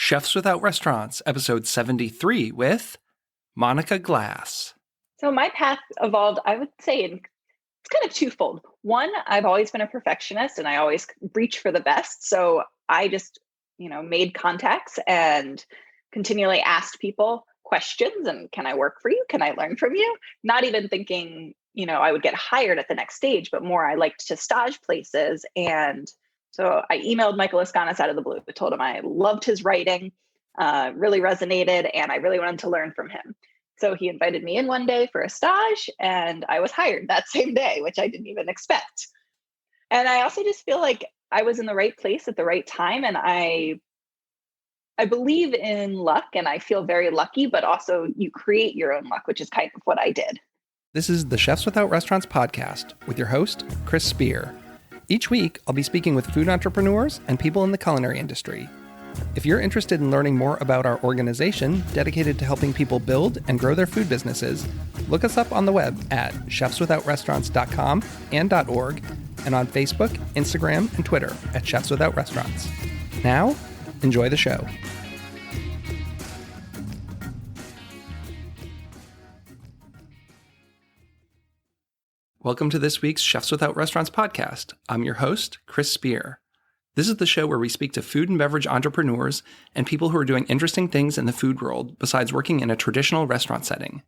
Chefs Without Restaurants, episode 73 with Monica Glass. So my path evolved, I would say, it's kind of twofold. One, I've always been a perfectionist and I always reach for the best. So I just, made contacts and continually asked people questions and can I work for you? Can I learn from you? Not even thinking, I would get hired at the next stage, but more I liked to stage places. And so I emailed Michael Lascanas out of the blue. I told him I loved his writing, really resonated, and I really wanted to learn from him. So he invited me in one day for a stage and I was hired that same day, which I didn't even expect. And I also just feel like I was in the right place at the right time. And I believe in luck and I feel very lucky, but also you create your own luck, which is kind of what I did. This is the Chefs Without Restaurants podcast with your host, Chris Spear. Each week, I'll be speaking with food entrepreneurs and people in the culinary industry. If you're interested in learning more about our organization dedicated to helping people build and grow their food businesses, look us up on the web at chefswithoutrestaurants.com and .org, and on Facebook, Instagram, and Twitter at Chefs Without Restaurants. Now, enjoy the show. Welcome to this week's Chefs Without Restaurants podcast. I'm your host, Chris Spear. This is the show where we speak to food and beverage entrepreneurs and people who are doing interesting things in the food world besides working in a traditional restaurant setting.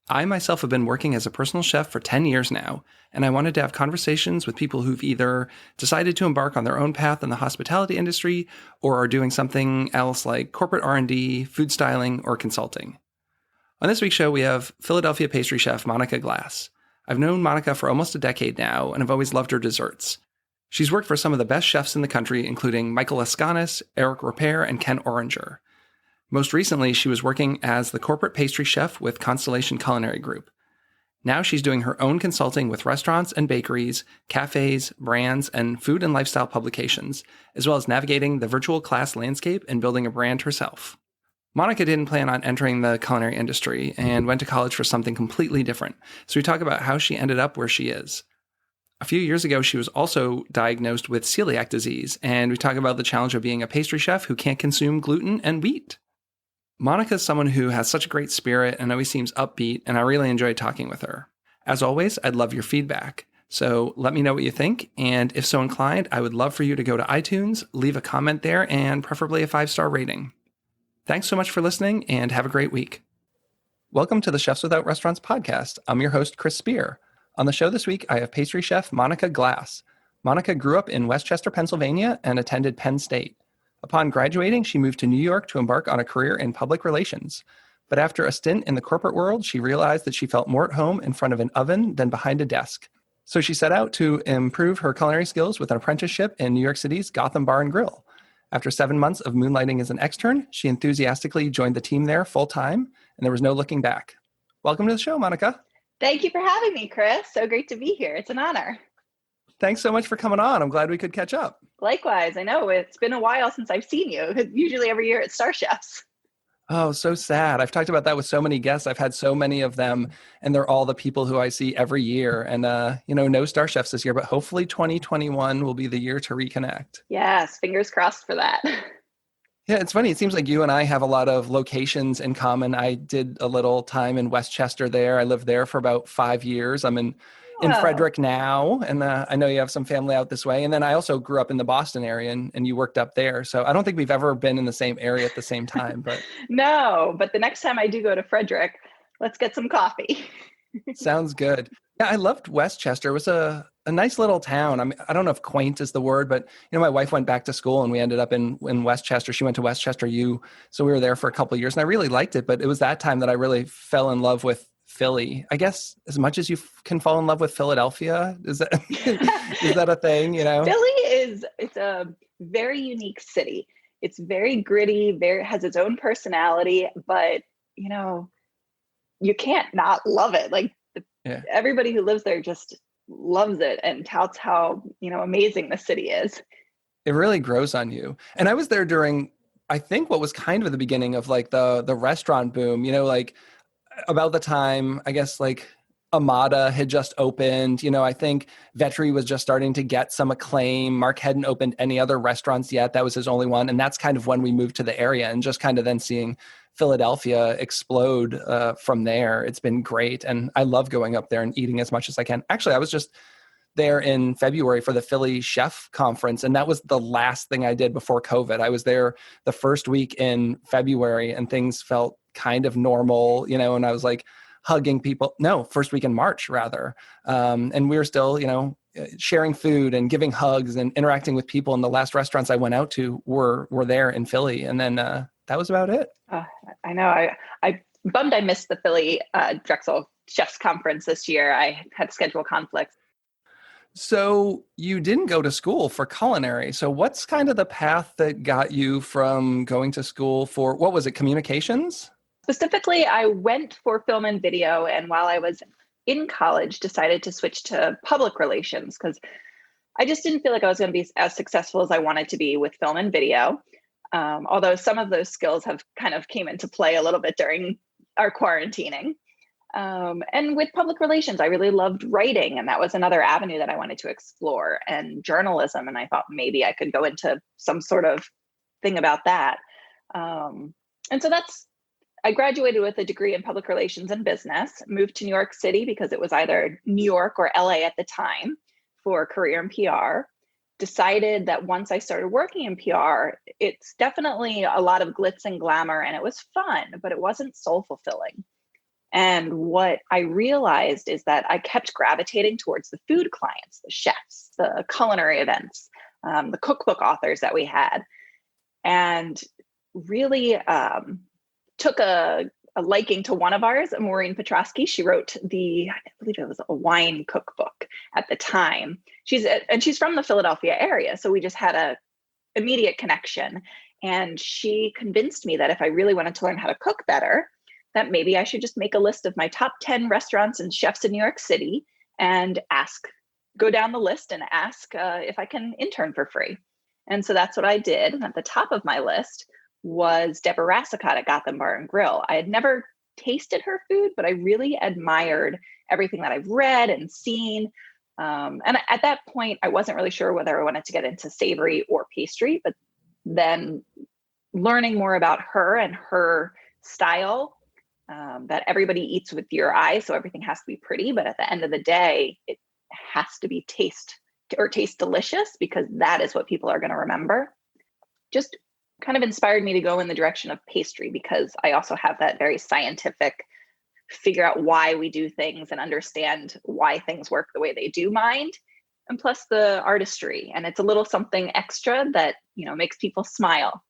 I myself have been working as a personal chef for 10 years now, and I wanted to have conversations with people who've either decided to embark on their own path in the hospitality industry or are doing something else like corporate R&D, food styling, or consulting. On this week's show, we have Philadelphia pastry chef Monica Glass. I've known Monica for almost a decade now, and I've always loved her desserts. She's worked for some of the best chefs in the country, including Michael Lascanas, Eric Ripert, and Ken Oringer. Most recently, she was working as the corporate pastry chef with Constellation Culinary Group. Now she's doing her own consulting with restaurants and bakeries, cafes, brands, and food and lifestyle publications, as well as navigating the virtual class landscape and building a brand herself. Monica didn't plan on entering the culinary industry and went to college for something completely different, so we talk about how she ended up where she is. A few years ago, she was also diagnosed with celiac disease, and we talk about the challenge of being a pastry chef who can't consume gluten and wheat. Monica is someone who has such a great spirit and always seems upbeat, and I really enjoy talking with her. As always, I'd love your feedback, so let me know what you think, and if so inclined, I would love for you to go to iTunes, leave a comment there, and preferably a 5-star rating. Thanks so much for listening, and have a great week. Welcome to the Chefs Without Restaurants podcast. I'm your host, Chris Spear. On the show this week, I have pastry chef Monica Glass. Monica grew up in Westchester, Pennsylvania, and attended Penn State. Upon graduating, she moved to New York to embark on a career in public relations. But after a stint in the corporate world, she realized that she felt more at home in front of an oven than behind a desk. So she set out to improve her culinary skills with an apprenticeship in New York City's Gotham Bar and Grill. After 7 months of moonlighting as an extern, she enthusiastically joined the team there full-time, and there was no looking back. Welcome to the show, Monica. Thank you for having me, Chris. So great to be here. It's an honor. Thanks so much for coming on. I'm glad we could catch up. Likewise. I know it's been a while since I've seen you. Usually every year at Star Chefs. Oh, so sad. I've talked about that with so many guests. I've had so many of them, and they're all the people who I see every year. And, no Star Chefs this year, but hopefully 2021 will be the year to reconnect. Yes. Fingers crossed for that. Yeah, it's funny. It seems like you and I have a lot of locations in common. I did a little time in Westchester there. I lived there for about 5 years. I'm in Frederick now, and I know you have some family out this way. And then I also grew up in the Boston area, and you worked up there. So I don't think we've ever been in the same area at the same time. But No, but the next time I do go to Frederick, let's get some coffee. Sounds good. Yeah, I loved Westchester. It was a nice little town. I don't know if quaint is the word, but my wife went back to school and we ended up in Westchester. She went to Westchester U, so we were there for a couple of years, and I really liked it. But it was that time that I really fell in love with Philly. I guess as much as you can fall in love with Philadelphia, is that is that a thing? Philly it's a very unique city. It's very gritty, has its own personality, but you can't not love it. Everybody who lives there just loves it and touts how, amazing the city is. It really grows on you. And I was there during, I think, what was kind of the beginning of the restaurant boom, about the time, I guess, Amada had just opened. I think Vetri was just starting to get some acclaim. Mark hadn't opened any other restaurants yet. That was his only one. And that's kind of when we moved to the area, and just kind of then seeing Philadelphia explode from there. It's been great. And I love going up there and eating as much as I can. Actually, I was just there in February for the Philly Chef Conference, and that was the last thing I did before COVID. I was there the first week in February, and things felt kind of normal, and I was like hugging people. No, first week in March, rather. And we were still, sharing food and giving hugs and interacting with people. And the last restaurants I went out to were there in Philly. And then that was about it. I know. I bummed I missed the Philly Drexel Chefs Conference this year. I had schedule conflicts. So you didn't go to school for culinary. So what's kind of the path that got you from going to school for, what was it, communications? Specifically, I went for film and video, and while I was in college, decided to switch to public relations because I just didn't feel like I was going to be as successful as I wanted to be with film and video. Although some of those skills have kind of came into play a little bit during our quarantining. And with public relations, I really loved writing, and that was another avenue that I wanted to explore, and journalism. And I thought maybe I could go into some sort of thing about that. And so I graduated with a degree in public relations and business, moved to New York City because it was either New York or LA at the time for a career in PR. Decided that once I started working in PR, it's definitely a lot of glitz and glamour, and it was fun, but it wasn't soul fulfilling. And what I realized is that I kept gravitating towards the food clients, the chefs, the culinary events, the cookbook authors that we had, and really took a liking to one of ours, Maureen Petrosky. She wrote I believe it was a wine cookbook at the time. She's from the Philadelphia area, so we just had a immediate connection. And she convinced me that if I really wanted to learn how to cook better, that maybe I should just make a list of my top 10 restaurants and chefs in New York City and go down the list and ask if I can intern for free. And so that's what I did. And at the top of my list was Deborah Rassicot at Gotham Bar and Grill. I had never tasted her food, but I really admired everything that I've read and seen. And at that point, I wasn't really sure whether I wanted to get into savory or pastry, but then learning more about her and her style, that everybody eats with your eyes, so everything has to be pretty, but at the end of the day, it has to be taste delicious, because that is what people are going to remember. Just kind of inspired me to go in the direction of pastry, because I also have that very scientific figure out why we do things and understand why things work the way they do mind, and plus the artistry. And it's a little something extra that, makes people smile.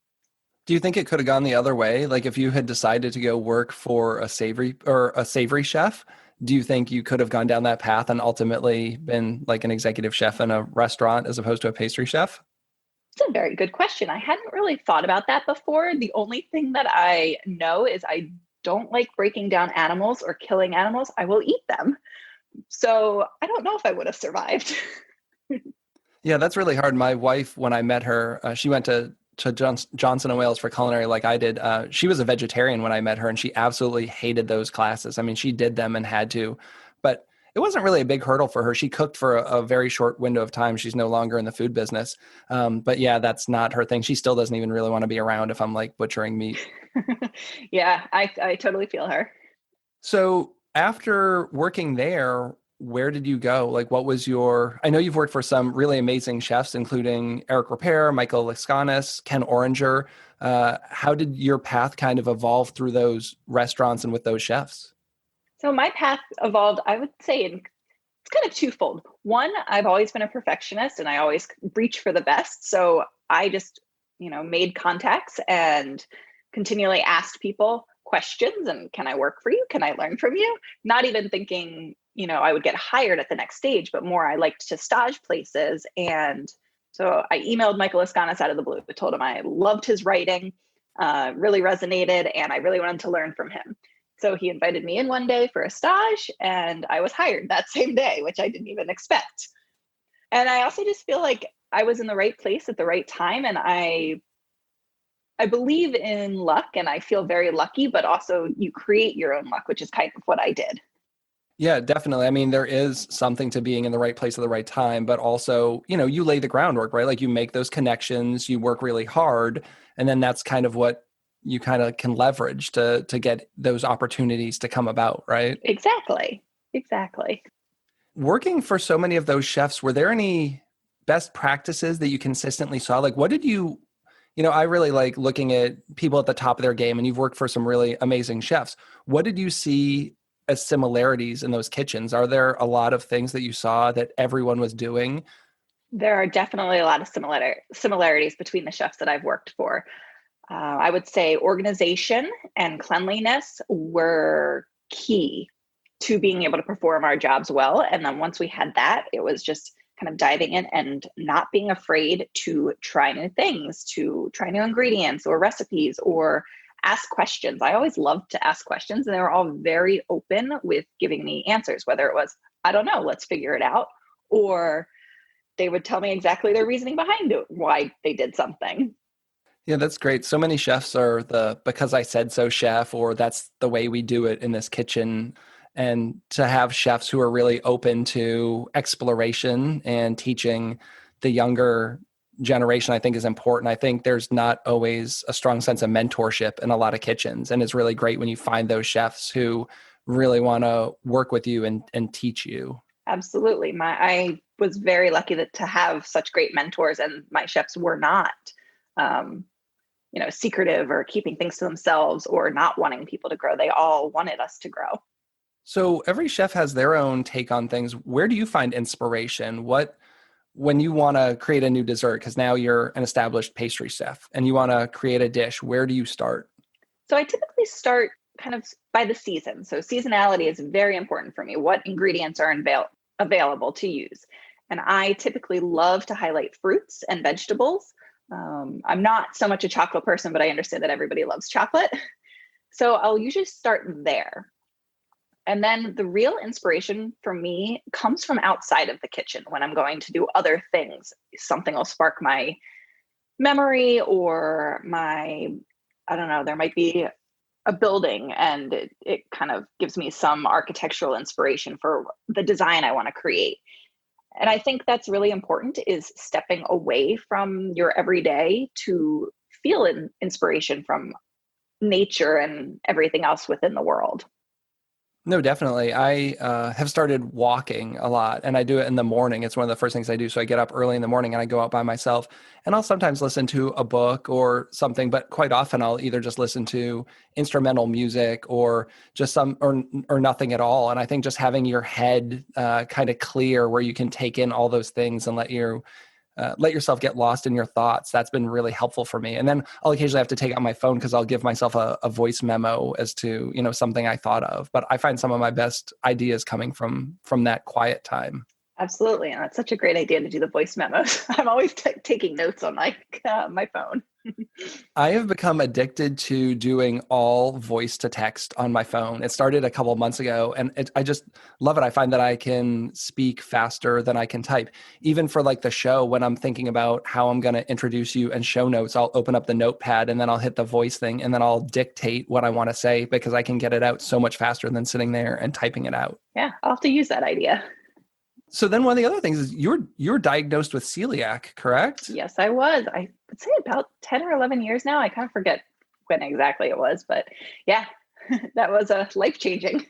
Do you think it could have gone the other way? Like if you had decided to go work for a savory chef, do you think you could have gone down that path and ultimately been like an executive chef in a restaurant as opposed to a pastry chef? It's a very good question. I hadn't really thought about that before. The only thing that I know is I don't like breaking down animals or killing animals. I will eat them. So I don't know if I would have survived. Yeah, that's really hard. My wife, when I met her, she went to Johnson & Wales for culinary like I did. She was a vegetarian when I met her, and she absolutely hated those classes. I mean, she did them and had to, but it wasn't really a big hurdle for her. She cooked for a very short window of time. She's no longer in the food business. But yeah, that's not her thing. She still doesn't even really want to be around if I'm like butchering meat. Yeah, I totally feel her. So after working there, where did you go? Like, what was I know you've worked for some really amazing chefs, including Eric Ripert, Michael Laskanis, Ken Oranger. How did your path kind of evolve through those restaurants and with those chefs? So my path evolved, I would say, it's kind of twofold. One, I've always been a perfectionist and I always reach for the best. So I just, made contacts and continually asked people questions and, can I work for you? Can I learn from you? Not even thinking, I would get hired at the next stage, but more I liked to stage places. And so I emailed Michael Laskanis out of the blue. I told him I loved his writing, really resonated, and I really wanted to learn from him. So he invited me in one day for a stage, and I was hired that same day, which I didn't even expect. And I also just feel like I was in the right place at the right time. And I believe in luck, and I feel very lucky, but also you create your own luck, which is kind of what I did. Yeah, definitely. I mean, there is something to being in the right place at the right time, but also, you lay the groundwork, right? Like you make those connections, you work really hard, and then that's kind of what you kind of can leverage to get those opportunities to come about, right? Exactly. Exactly. Working for so many of those chefs, were there any best practices that you consistently saw? Like what did I really like looking at people at the top of their game, and you've worked for some really amazing chefs. What did you see as similarities in those kitchens? Are there a lot of things that you saw that everyone was doing? There are definitely a lot of similarities between the chefs that I've worked for. I would say organization and cleanliness were key to being able to perform our jobs well. And then once we had that, it was just kind of diving in and not being afraid to try new things, to try new ingredients or recipes or ask questions. I always loved to ask questions, and they were all very open with giving me answers, whether it was, I don't know, let's figure it out, or they would tell me exactly their reasoning behind it, why they did something. Yeah, that's great. So many chefs are the because I said so chef, or that's the way we do it in this kitchen. And to have chefs who are really open to exploration and teaching the younger generation, I think is important. I think there's not always a strong sense of mentorship in a lot of kitchens. And it's really great when you find those chefs who really want to work with you and teach you. Absolutely. I was very lucky to have such great mentors, and my chefs were not, um, secretive or keeping things to themselves or not wanting people to grow. They all wanted us to grow. So every chef has their own take on things. Where do you find inspiration? When you want to create a new dessert, because now you're an established pastry chef and you want to create a dish, where do you start? So I typically start kind of by the season. So seasonality is very important for me. What ingredients are available to use? And I typically love to highlight fruits and vegetables. I'm not so much a chocolate person, but I understand that everybody loves chocolate. So I'll usually start there. And then the real inspiration for me comes from outside of the kitchen when I'm going to do other things. Something will spark my memory, or I don't know, there might be a building, and it kind of gives me some architectural inspiration for the design I want to create. And I think that's really important, is stepping away from your everyday to feel inspiration from nature and everything else within the world. No, definitely. I have started walking a lot, and I do it in the morning. It's one of the first things I do. So I get up early in the morning and I go out by myself, and I'll sometimes listen to a book or something, but quite often I'll either just listen to instrumental music or just or nothing at all. And I think just having your head kind of clear, where you can take in all those things and let yourself get lost in your thoughts. That's been really helpful for me. And then I'll occasionally have to take out my phone because I'll give myself a voice memo as to, something I thought of. But I find some of my best ideas coming from that quiet time. Absolutely. And that's such a great idea to do the voice memos. I'm always taking notes on my phone. I have become addicted to doing all voice to text on my phone. It started a couple of months ago, and I just love it. I find that I can speak faster than I can type. Even for like the show, when I'm thinking about how I'm going to introduce you and show notes, I'll open up the notepad and then I'll hit the voice thing and then I'll dictate what I want to say, because I can get it out so much faster than sitting there and typing it out. Yeah, I'll have to use that idea. So then one of the other things is you're diagnosed with celiac, correct? Yes, I was. I would say about 10 or 11 years now. I kind of forget when exactly it was, but yeah, that was life changing.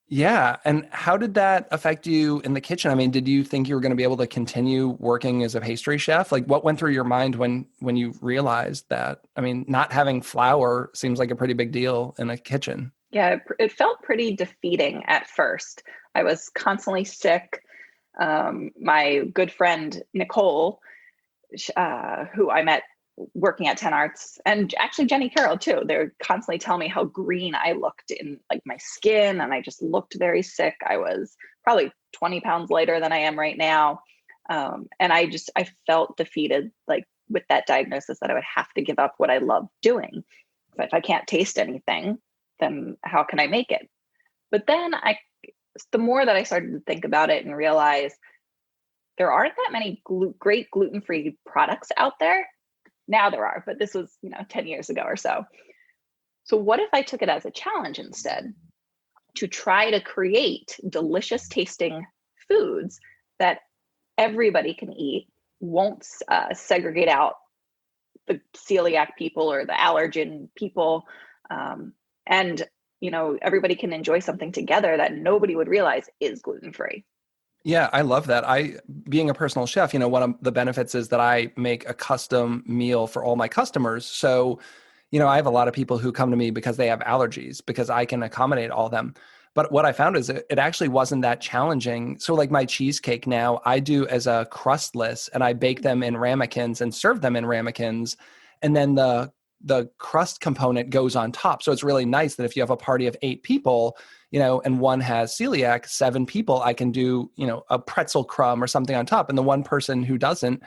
Yeah. And how did that affect you in the kitchen? I mean, did you think you were going to be able to continue working as a pastry chef? Like what went through your mind when you realized that? I mean, not having flour seems like a pretty big deal in a kitchen. Yeah, it felt pretty defeating at first. I was constantly sick. My good friend, Nicole, who I met working at 10 Arts, and actually Jenny Carroll too, they're constantly telling me how green I looked in like my skin, and I just looked very sick. I was probably 20 pounds lighter than I am right now. And I felt defeated, like with that diagnosis, that I would have to give up what I love doing. If I can't taste anything, then how can I make it? But then the more that I started to think about it and realize there aren't that many great gluten-free products out there. Now there are, but this was, 10 years ago or so. So what if I took it as a challenge instead? to try to create delicious tasting foods that everybody can eat, won't segregate out the celiac people or the allergen people. And, everybody can enjoy something together that nobody would realize is gluten-free. Yeah, I love that. Being a personal chef, one of the benefits is that I make a custom meal for all my customers. So, I have a lot of people who come to me because they have allergies, because I can accommodate all of them. But what I found is it actually wasn't that challenging. So like my cheesecake now, I do as a crustless, and I bake them in ramekins and serve them in ramekins. And then the crust component goes on top. So it's really nice that if you have a party of 8 people, and one has celiac, 7 people, I can do, a pretzel crumb or something on top. And the one person who doesn't,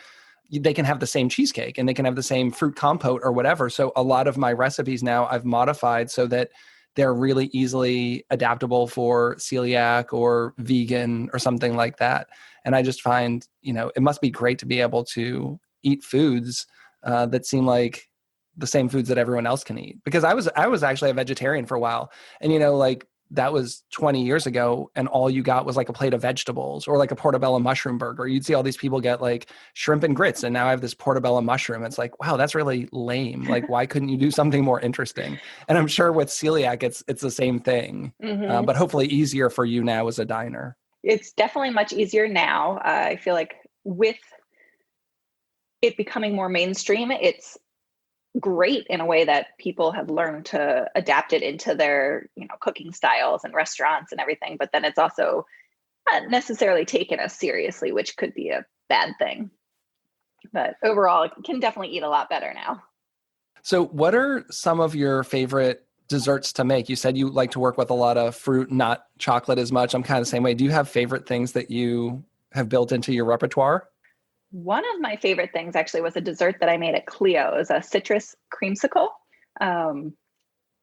they can have the same cheesecake and they can have the same fruit compote or whatever. So a lot of my recipes now I've modified so that they're really easily adaptable for celiac or vegan or something like that. And I just find, it must be great to be able to eat foods that seem like the same foods that everyone else can eat. Because I was actually a vegetarian for a while, and like that was 20 years ago, and all you got was like a plate of vegetables or like a portobello mushroom burger. You'd see all these people get like shrimp and grits, and now I have this portobello mushroom. It's like, wow, that's really lame. Like, why couldn't you do something more interesting? And I'm sure with celiac, it's the same thing, but hopefully easier for you now as a diner. It's definitely much easier now. I feel like with it becoming more mainstream, it's great in a way that people have learned to adapt it into their, cooking styles and restaurants and everything. But then it's also not necessarily taken as seriously, which could be a bad thing. But overall, it can definitely eat a lot better now. So what are some of your favorite desserts to make? You said you like to work with a lot of fruit, not chocolate as much. I'm kind of the same way. Do you have favorite things that you have built into your repertoire? One of my favorite things actually was a dessert that I made at Cleo's, a citrus creamsicle.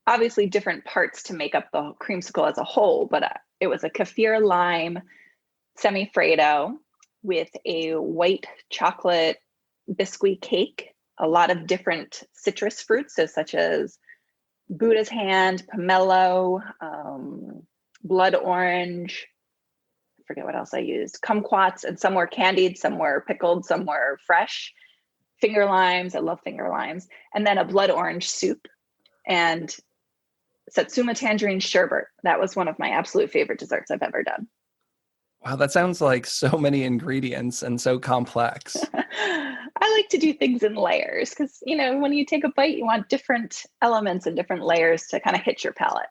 Obviously different parts to make up the creamsicle as a whole, but it was a kaffir lime semifreddo with a white chocolate biscuit cake, a lot of different citrus fruits, so such as Buddha's hand, pomelo, blood orange, forget what else I used, kumquats, and some were candied, some were pickled, some were fresh, finger limes. I love finger limes. And then a blood orange soup and satsuma tangerine sherbet. That was one of my absolute favorite desserts I've ever done. Wow, that sounds like so many ingredients and so complex. I like to do things in layers because, when you take a bite, you want different elements and different layers to kind of hit your palate.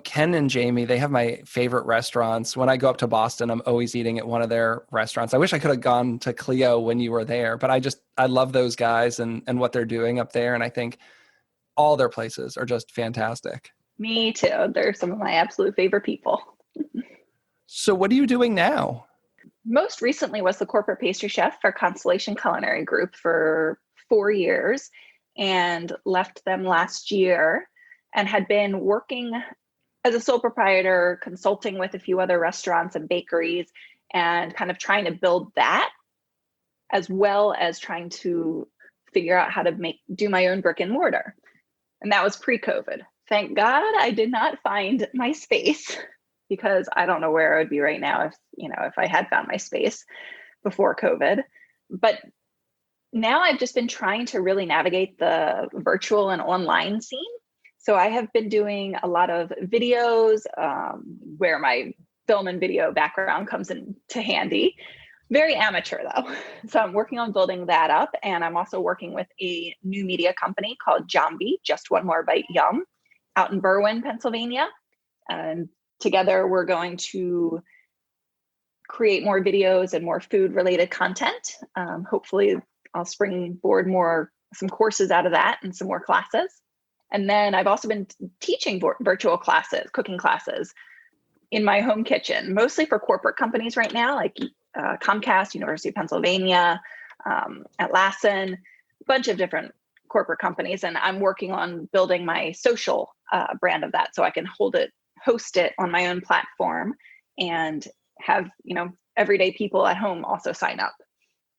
Ken and Jamie, they have my favorite restaurants. When I go up to Boston, I'm always eating at one of their restaurants. I wish I could have gone to Cleo when you were there, but I love those guys and what they're doing up there. And I think all their places are just fantastic. Me too. They're some of my absolute favorite people. So what are you doing now? Most recently was the corporate pastry chef for Constellation Culinary Group for 4 years, and left them last year, and had been working as a sole proprietor, consulting with a few other restaurants and bakeries, and kind of trying to build that, as well as trying to figure out how to do my own brick and mortar. And that was pre-COVID. Thank God I did not find my space, because I don't know where I would be right now if I had found my space before COVID. But now I've just been trying to really navigate the virtual and online scene. So I have been doing a lot of videos where my film and video background comes into handy. Very amateur though. So I'm working on building that up. And I'm also working with a new media company called Jambi, Just One More Bite Yum, out in Berwyn, Pennsylvania. And together we're going to create more videos and more food related content. Hopefully I'll springboard some courses out of that and some more classes. And then I've also been teaching virtual classes, cooking classes in my home kitchen, mostly for corporate companies right now, like Comcast, University of Pennsylvania, Atlassian, a bunch of different corporate companies. And I'm working on building my social brand of that so I can host it on my own platform and have, everyday people at home also sign up.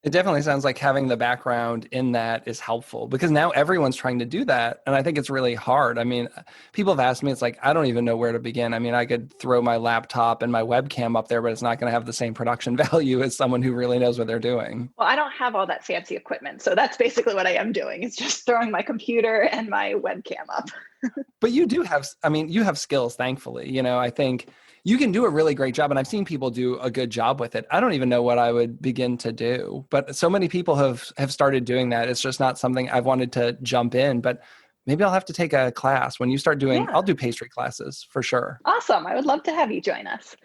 It definitely sounds like having the background in that is helpful because now everyone's trying to do that. And I think it's really hard. I mean, people have asked me, it's like, I don't even know where to begin. I mean, I could throw my laptop and my webcam up there, but it's not going to have the same production value as someone who really knows what they're doing. Well, I don't have all that fancy equipment. So that's basically what I am doing. It's just throwing my computer and my webcam up. But you do have, I mean, you have skills, thankfully. I think you can do a really great job. And I've seen people do a good job with it. I don't even know what I would begin to do, but so many people have started doing that. It's just not something I've wanted to jump in, but maybe I'll have to take a class when you start doing, Yeah. I'll do pastry classes for sure. Awesome. I would love to have you join us.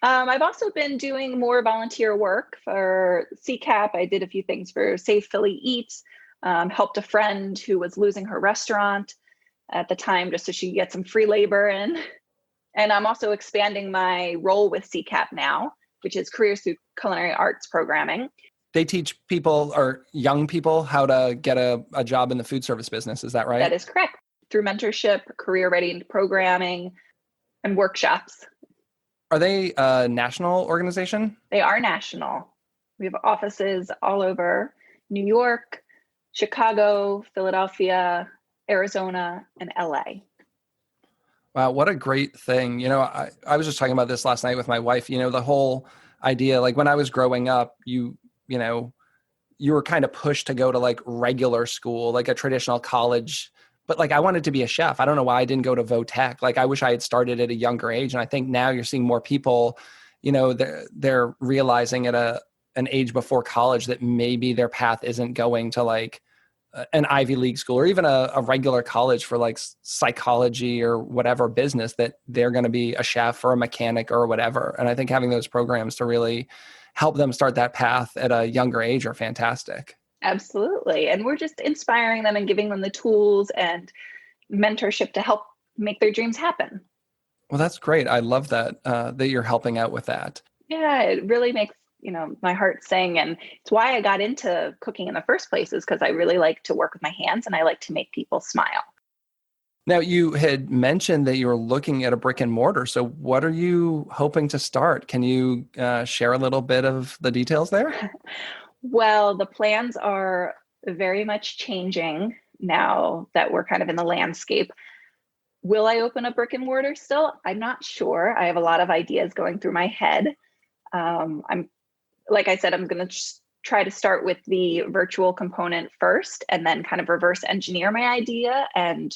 I've also been doing more volunteer work for CCAP. I did a few things for Save Philly Eats, helped a friend who was losing her restaurant at the time just so she could get some free labor in. And I'm also expanding my role with CCAP now, which is Careers Through Culinary Arts programming. They teach people or young people how to get a job in the food service business. Is that right? That is correct. Through mentorship, career ready programming, and workshops. Are they a national organization? They are national. We have offices all over New York, Chicago, Philadelphia, Arizona, and LA. Wow, what a great thing. I was just talking about this last night with my wife, the whole idea, like when I was growing up, you were kind of pushed to go to like regular school, like a traditional college, but like I wanted to be a chef. I don't know why I didn't go to Votech. Like I wish I had started at a younger age. And I think now you're seeing more people, they're realizing at an age before college that maybe their path isn't going to like an Ivy League school or even a regular college for like psychology or whatever business, that they're going to be a chef or a mechanic or whatever. And I think having those programs to really help them start that path at a younger age are fantastic. Absolutely. And we're just inspiring them and giving them the tools and mentorship to help make their dreams happen. Well, that's great. I love that, that you're helping out with that. Yeah, it really makes, my heart sing. And it's why I got into cooking in the first place, is because I really like to work with my hands and I like to make people smile. Now, you had mentioned that you were looking at a brick and mortar. So what are you hoping to start? Can you share a little bit of the details there? Well, the plans are very much changing now that we're kind of in the landscape. Will I open a brick and mortar still? I'm not sure. I have a lot of ideas going through my head. I'm, like I said, I'm going to try to start with the virtual component first and then kind of reverse engineer my idea and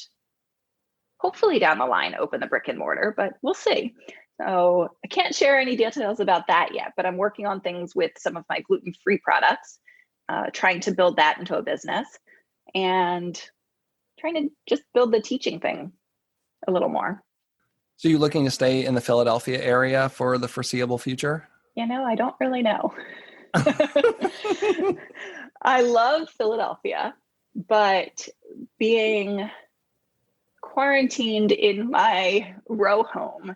hopefully down the line open the brick and mortar, but we'll see. So I can't share any details about that yet, but I'm working on things with some of my gluten-free products, trying to build that into a business and trying to just build the teaching thing a little more. So you looking to stay in the Philadelphia area for the foreseeable future? I don't really know. I love Philadelphia, but being quarantined in my row home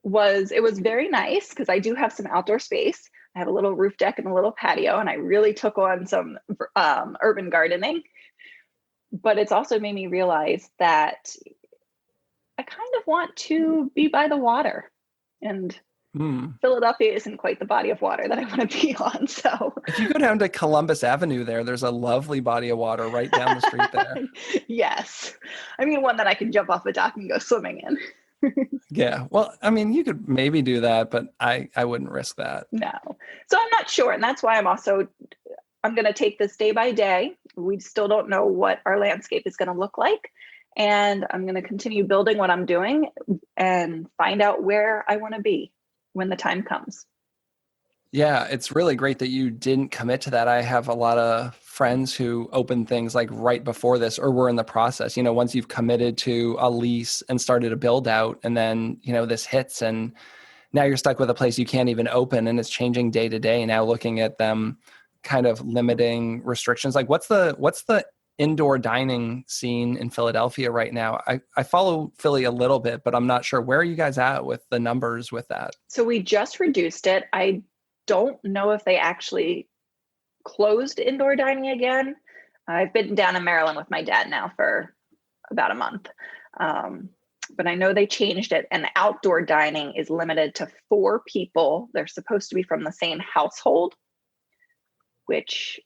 was very nice because I do have some outdoor space. I have a little roof deck and a little patio, and I really took on some urban gardening. But it's also made me realize that I kind of want to be by the water, and Philadelphia isn't quite the body of water that I want to be on. So if you go down to Columbus Avenue there's a lovely body of water right down the street there. Yes. I mean, one that I can jump off a dock and go swimming in. Yeah. Well, I mean, you could maybe do that, but I wouldn't risk that. No. So I'm not sure. And that's why I'm going to take this day by day. We still don't know what our landscape is going to look like. And I'm going to continue building what I'm doing and find out where I want to be when the time comes. Yeah, it's really great that you didn't commit to that. I have a lot of friends who opened things like right before this or were in the process. Once you've committed to a lease and started a build out and then, this hits and now you're stuck with a place you can't even open and it's changing day to day. Now looking at them kind of limiting restrictions. Like what's the indoor dining scene in Philadelphia right now? I follow Philly a little bit, but I'm not sure. Where are you guys at with the numbers with that? So we just reduced it. I don't know if they actually closed indoor dining again. I've been down in Maryland with my dad now for about a month. But I know they changed it, and outdoor dining is limited to 4 people. They're supposed to be from the same household. which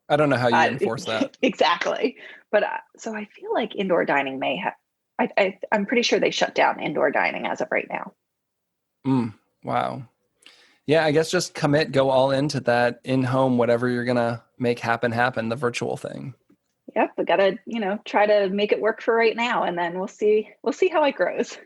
I don't know how you enforce that. exactly. But so I feel like indoor dining may have, I'm pretty sure they shut down indoor dining as of right now. Wow. Yeah, I guess just commit, go all into that in-home, whatever you're going to make happen, the virtual thing. Yep. We got to, try to make it work for right now. And then we'll see how it grows.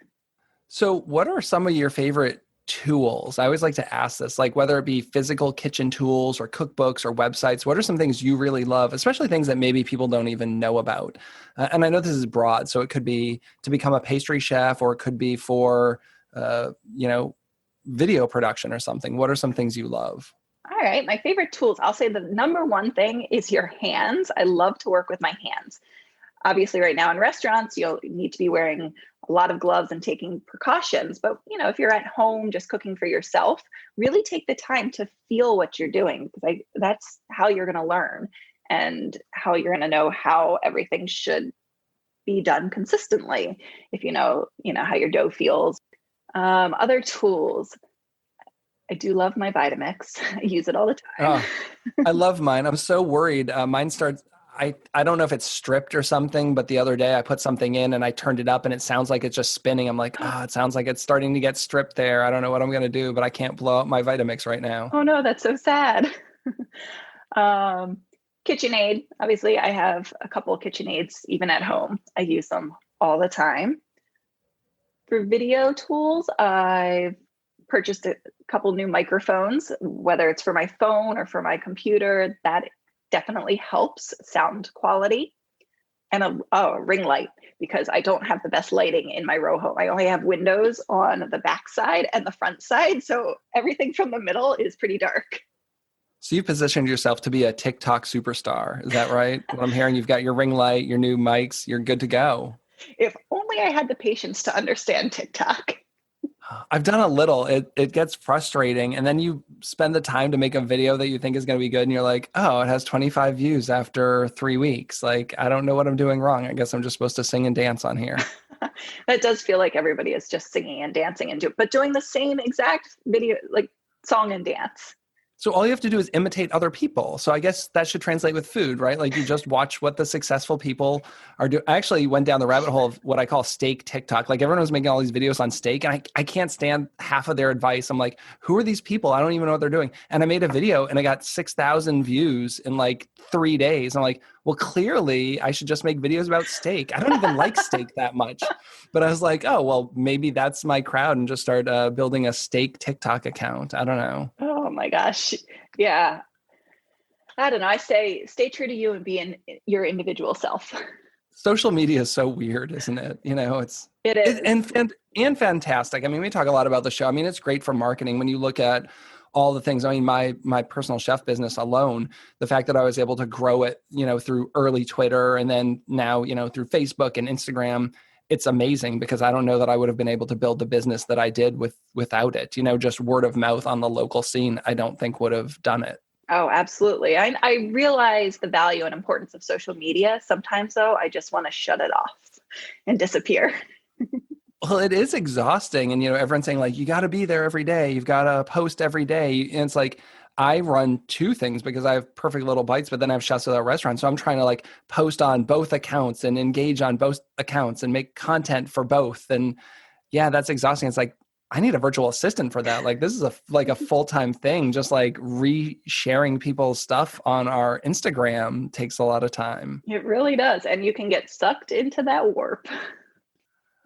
So what are some of your favorite tools? I always like to ask this, like whether it be physical kitchen tools or cookbooks or websites, what are some things you really love, especially things that maybe people don't even know about? And I know this is broad, so it could be to become a pastry chef, or it could be for, video production or something. What are some things you love? All right. My favorite tools, I'll say the number one thing is your hands. I love to work with my hands. Obviously, right now in restaurants, you'll need to be wearing a lot of gloves and taking precautions. But, if you're at home just cooking for yourself, really take the time to feel what you're doing, because that's how you're going to learn and how you're going to know how everything should be done consistently. If you know how your dough feels. Other tools. I do love my Vitamix. I use it all the time. Oh, I love mine. I'm so worried. Mine starts, I don't know if it's stripped or something, but the other day I put something in and I turned it up and it sounds like it's just spinning. I'm like, it sounds like it's starting to get stripped there. I don't know what I'm going to do, but I can't blow up my Vitamix right now. Oh no, that's so sad. KitchenAid. Obviously, I have a couple of KitchenAids even at home. I use them all the time. For video tools, I've purchased a couple new microphones, whether it's for my phone or for my computer. That definitely helps sound quality. And a ring light, because I don't have the best lighting in my row home. I only have windows on the back side and the front side, so everything from the middle is pretty dark. So you positioned yourself to be a TikTok superstar. Is that right? What I'm hearing, you've got your ring light, your new mics, you're good to go. If only I had the patience to understand TikTok. I've done a little. It gets frustrating. And then you spend the time to make a video that you think is going to be good. And you're like, oh, it has 25 views after 3 weeks. Like, I don't know what I'm doing wrong. I guess I'm just supposed to sing and dance on here. That does feel like everybody is just singing and dancing but doing the same exact video, like song and dance. So all you have to do is imitate other people. So I guess that should translate with food, right? Like you just watch what the successful people are doing. I actually went down the rabbit hole of what I call steak TikTok. Like everyone was making all these videos on steak, and I can't stand half of their advice. I'm like, who are these people? I don't even know what they're doing. And I made a video and I got 6,000 views in like 3 days. I'm like, well, clearly I should just make videos about steak. I don't even like steak that much. But I was like, oh, well, maybe that's my crowd, and just start building a steak TikTok account. I don't know. Oh my gosh. Yeah. I don't know. I say stay true to you and be in your individual self. Social media is so weird, isn't it? It is. And fantastic. I mean, we talk a lot about the show. I mean, it's great for marketing when you look at all the things. I mean, my personal chef business alone, the fact that I was able to grow it, through early Twitter and then now, through Facebook and Instagram, it's amazing, because I don't know that I would have been able to build the business that I did without it. Just word of mouth on the local scene, I don't think would have done it. Oh, absolutely. I realize the value and importance of social media. Sometimes, though, I just want to shut it off and disappear. Well, it is exhausting. And, everyone's saying like, you got to be there every day. You've got to post every day. And it's like, I run two things because I have Perfect Little Bites, but then I have Chefs Without Restaurants. So I'm trying to like post on both accounts and engage on both accounts and make content for both. And yeah, that's exhausting. It's like, I need a virtual assistant for that. Like this is a full-time thing. Just like re-sharing people's stuff on our Instagram takes a lot of time. It really does. And you can get sucked into that warp.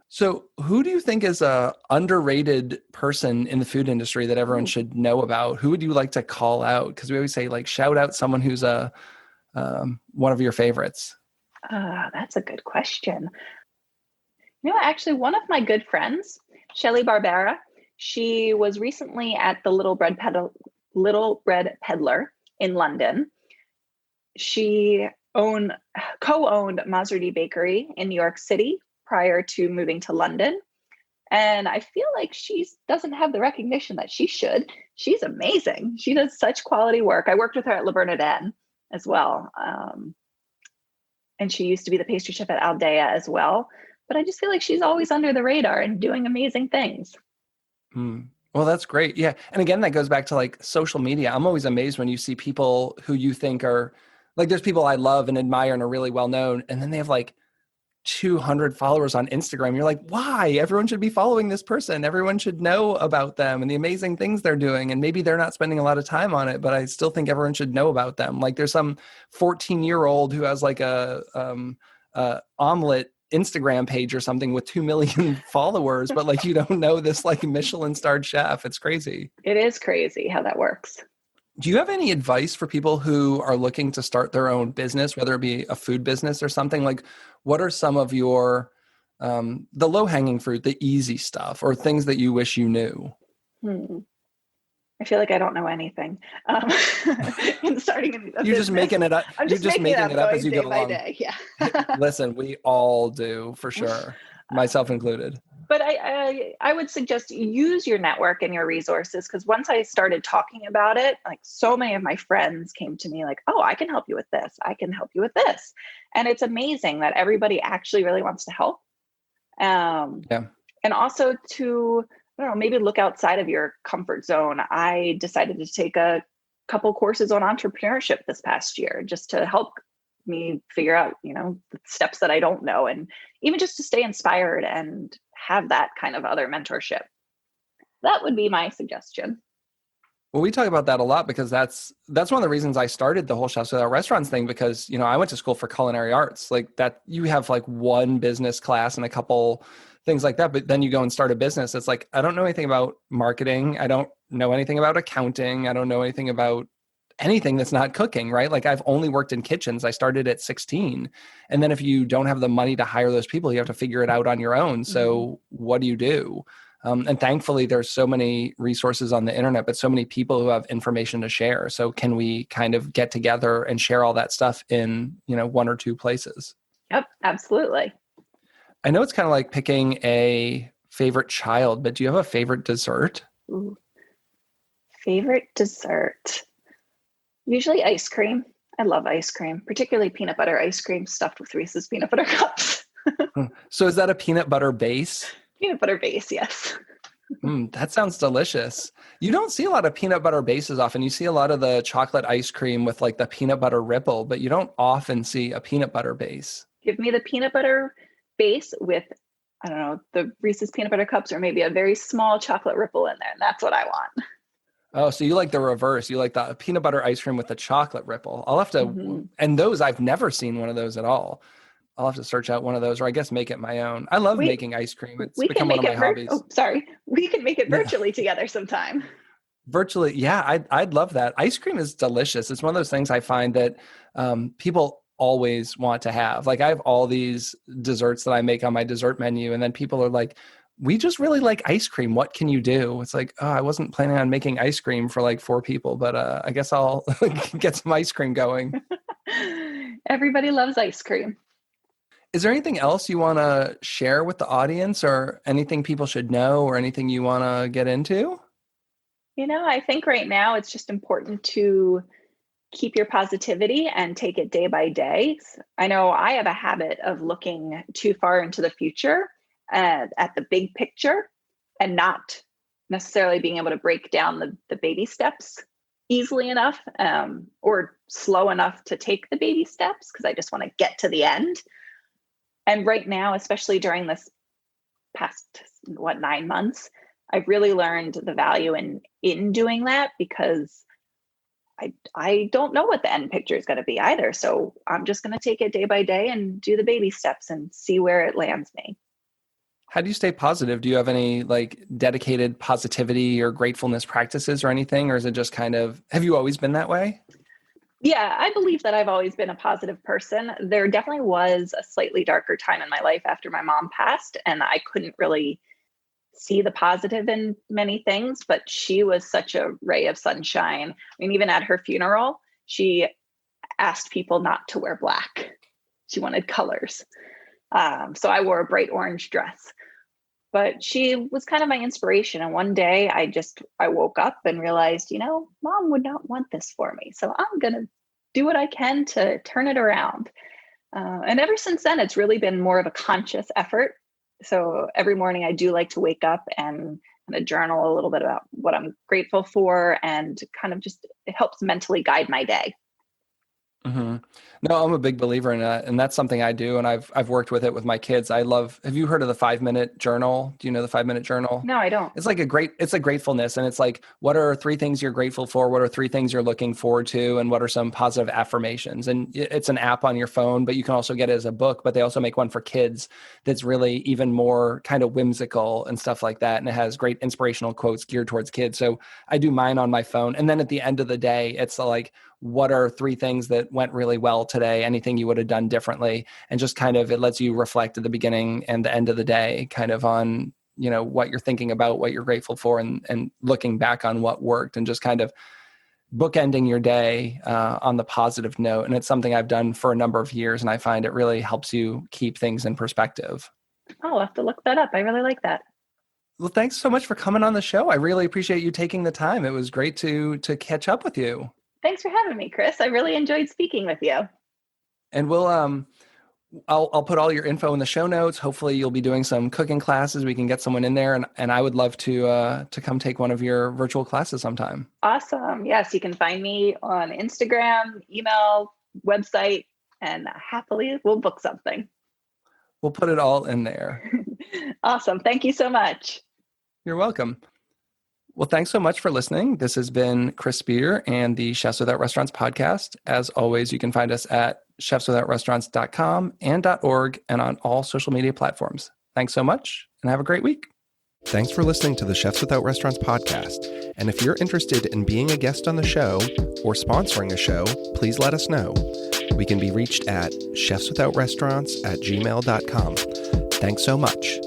So who do you think is a underrated person in the food industry that everyone should know about? Who would you like to call out? Because we always say like, shout out someone who's one of your favorites. That's a good question. Actually, one of my good friends, Shelly Barbera, she was recently at the Little Bread Peddler in London. She co-owned Mazardi Bakery in New York City prior to moving to London. And I feel like she doesn't have the recognition that she should. She's amazing. She does such quality work. I worked with her at Le Bernardin as well. And she used to be the pastry chef at Aldea as well. But I just feel like she's always under the radar and doing amazing things. Well, that's great. Yeah. And again, that goes back to like social media. I'm always amazed when you see people who you think are like, there's people I love and admire and are really well known. And then they have like 200 followers on Instagram. You're like, why? Everyone should be following this person. Everyone should know about them and the amazing things they're doing. And maybe they're not spending a lot of time on it, but I still think everyone should know about them. Like there's some 14-year-old who has like a omelet Instagram page or something with 2 million followers, but like you don't know this like Michelin starred chef. It's crazy. It is crazy how that works. Do you have any advice for people who are looking to start their own business, whether it be a food business or something? Like, what are some of your, the low-hanging fruit, the easy stuff, or things that you wish you knew? I feel like I don't know anything. In starting a You're business. just making it up. I'm just You're just making it up as you go along. day. Yeah. Listen, we all do, for sure, myself included. But I would suggest use your network and your resources, because once I started talking about it, like so many of my friends came to me like, oh, I can help you with this. I can help you with this. And it's amazing that everybody actually really wants to help. And also to, I don't know, maybe look outside of your comfort zone. I decided to take a couple courses on entrepreneurship this past year just to help me figure out, the steps that I don't know, and even just to stay inspired and have that kind of other mentorship. That would be my suggestion. Well, we talk about that a lot because that's one of the reasons I started the whole Chefs Without Restaurants thing, because, I went to school for culinary arts. Like that, you have like one business class and a couple things like that, but then you go and start a business. It's like, I don't know anything about marketing. I don't know anything about accounting. I don't know anything about anything that's not cooking, right? Like I've only worked in kitchens. I started at 16. And then if you don't have the money to hire those people, you have to figure it out on your own. So what do you do? And thankfully there's so many resources on the internet, but so many people who have information to share. So can we kind of get together and share all that stuff in, one or two places? Yep, absolutely. I know it's kind of like picking a favorite child, but do you have a favorite dessert? Ooh. Favorite dessert? Usually ice cream. I love ice cream, particularly peanut butter ice cream stuffed with Reese's peanut butter cups. So is that a peanut butter base? Peanut butter base, yes. That sounds delicious. You don't see a lot of peanut butter bases often. You see a lot of the chocolate ice cream with like the peanut butter ripple, but you don't often see a peanut butter base. Give me the peanut butter base with, I don't know, the Reese's peanut butter cups, or maybe a very small chocolate ripple in there. And that's what I want. Oh, so you like the reverse. You like the peanut butter ice cream with the chocolate ripple. I'll have to, and those, I've never seen one of those at all. I'll have to search out one of those, or I guess make it my own. I love making ice cream. It's become one of my hobbies. We can make it virtually together sometime. Virtually. Yeah, I'd love that. Ice cream is delicious. It's one of those things I find that people always want to have. Like I have all these desserts that I make on my dessert menu, and then people are like, we just really like ice cream. What can you do? It's like, oh, I wasn't planning on making ice cream for like 4 people, but I guess I'll get some ice cream going. Everybody loves ice cream. Is there anything else you want to share with the audience, or anything people should know, or anything you want to get into? I think right now it's just important to keep your positivity and take it day by day. I know I have a habit of looking too far into the future at the big picture, and not necessarily being able to break down the baby steps easily enough, or slow enough to take the baby steps, because I just want to get to the end. And right now, especially during this past, 9 months, I've really learned the value in doing that, because I don't know what the end picture is going to be either. So I'm just going to take it day by day and do the baby steps and see where it lands me. How do you stay positive? Do you have any like dedicated positivity or gratefulness practices or anything? Or is it just kind of, have you always been that way? Yeah, I believe that I've always been a positive person. There definitely was a slightly darker time in my life after my mom passed, and I couldn't really see the positive in many things, but she was such a ray of sunshine. I mean, even at her funeral, she asked people not to wear black. She wanted colors. So I wore a bright orange dress, but she was kind of my inspiration. And one day I woke up and realized, mom would not want this for me. So I'm going to do what I can to turn it around. And ever since then, it's really been more of a conscious effort. So every morning I do like to wake up and kind of journal a little bit about what I'm grateful for, and kind of just, it helps mentally guide my day. Mm-hmm. No, I'm a big believer in that, and that's something I do, and I've worked with it with my kids. Have you heard of the 5-minute journal? Do you know the 5-minute journal? No, I don't. It's like it's a gratefulness, and it's like, what are 3 things you're grateful for? What are 3 things you're looking forward to? And what are some positive affirmations? And it's an app on your phone, but you can also get it as a book, but they also make one for kids that's really even more kind of whimsical and stuff like that. And it has great inspirational quotes geared towards kids. So I do mine on my phone. And then at the end of the day, it's like, what are 3 things that went really well today? Anything you would have done differently? And just kind of, it lets you reflect at the beginning and the end of the day, kind of on, what you're thinking about, what you're grateful for, and looking back on what worked, and just kind of bookending your day on the positive note. And it's something I've done for a number of years, and I find it really helps you keep things in perspective. I'll have to look that up. I really like that. Well, thanks so much for coming on the show. I really appreciate you taking the time. It was great to catch up with you. Thanks for having me, Chris. I really enjoyed speaking with you. And I'll put all your info in the show notes. Hopefully you'll be doing some cooking classes. We can get someone in there, and I would love to come take one of your virtual classes sometime. Awesome. Yes, you can find me on Instagram, email, website, and happily we'll book something. We'll put it all in there. Awesome. Thank you so much. You're welcome. Well, thanks so much for listening. This has been Chris Spear and the Chefs Without Restaurants podcast. As always, you can find us at chefswithoutrestaurants.com and .org, and on all social media platforms. Thanks so much, and have a great week. Thanks for listening to the Chefs Without Restaurants podcast. And if you're interested in being a guest on the show or sponsoring a show, please let us know. We can be reached at chefswithoutrestaurants@gmail.com. Thanks so much.